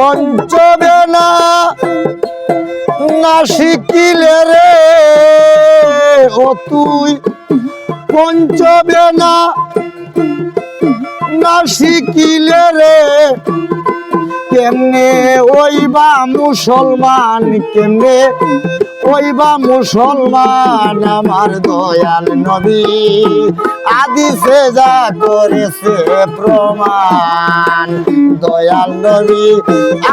পঞ্চবেনা না শিখিলে রে ও তুই পঞ্চবেনা না শিখিলে রে কেমনে ওইবা মুসলমান কেমনে ওইবা মুসলমান আমার দয়াল নবী আদিসে যা করেছে প্রমাণ দয়াল নবী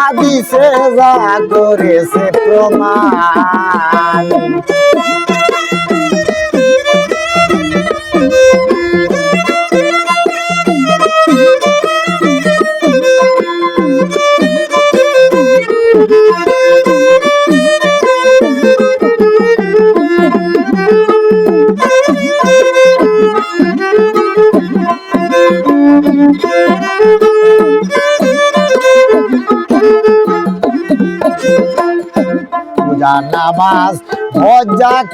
আদিসে যা করেছে প্রমাণ নামাজ যাকাত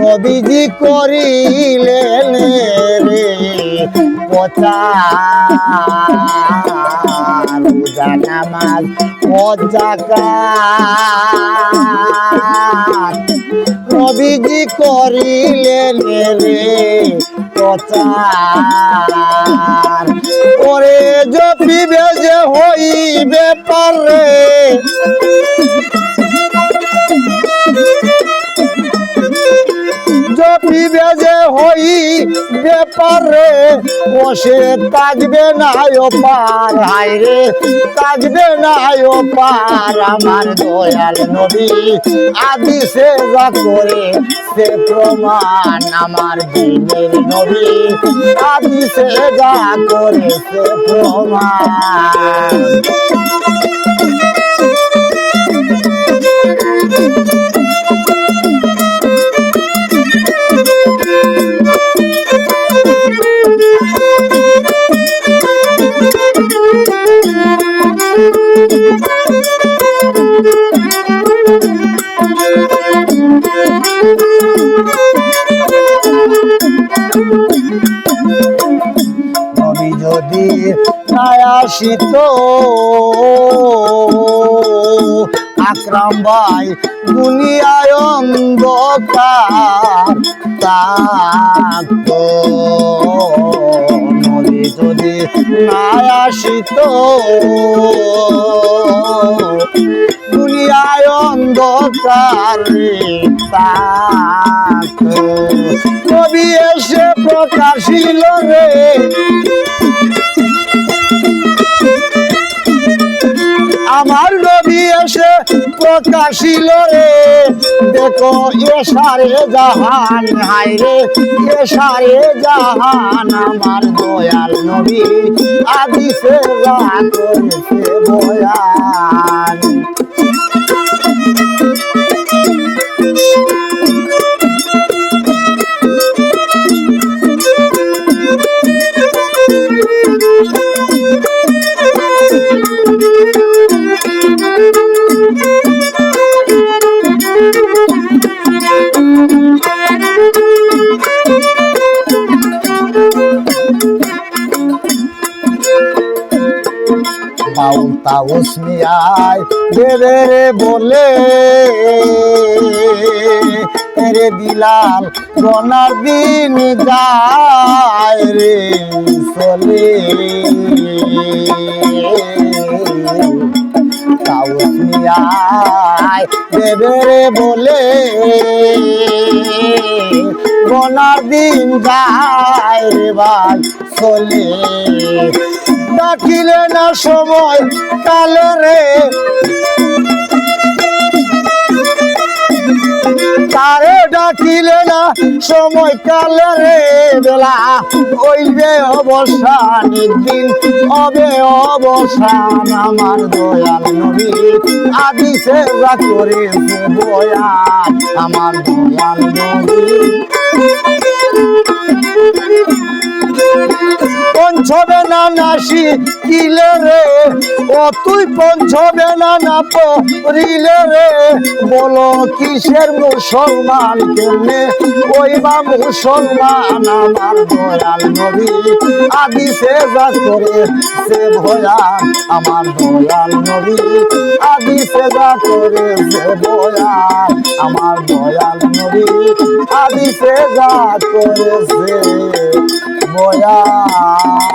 নবীজি করিলেন রে প্রচার রোজা নামাজ যাকাত নবীজি করিলেন রে প্রচার ওরে জপিবে যে হইবে পারে জপিবে যে হইবে পারে ও সে থাকবে না পার হায়রে থাকবে না পার আমার দয়াল নবী আদিসে যা করে সে প্রমাণ আমার দিনের নবী আদিসে যা করে সে প্রমাণ নবী যদি না আসিত আকরাম ভাই দুনিয়ায় অন্ধকার থাকতো নবী যদি না আসিত দুনিয়ায় অন্ধকার থাকতো নবী এসে প্রকাশিল রে আমার নবী এসে প্রকাশিল রে দেখো এসারে জাহান হায়রে এসারে জাহান আমার দয়াল নবী আদিসে যা করেছে বয়ান বাউতা উসমিয়ায় দেবে রে বলে রে দিলাল রনার দিন যায় রে চলে উসমিয়ায় দেবে রে বলে রনার দিন যায় রে ভাই চলে ডাকিলে না সময় কালে রে তারে ডাকিলে না সময় কালে রে বেলা হইবে অবসান একদিন হবে অবসান আমার দয়াল নবী আদিসে যা করেছে বয়ান আমার দয়াল নবী পঞ্চবে না নাসি কিলে রে ও তুই পঞ্চবে না পরিলে রে বলো কিসের মুসলমান কেমনে ওই বা মুসলমান আমার দয়াল নবী আদিসে যা করে সে ভয়াল আমার দয়াল নবী আদিসে যা করে সে ভয়াল আমার দয়াল নবী আদিসে যা করে সে ভয়াল।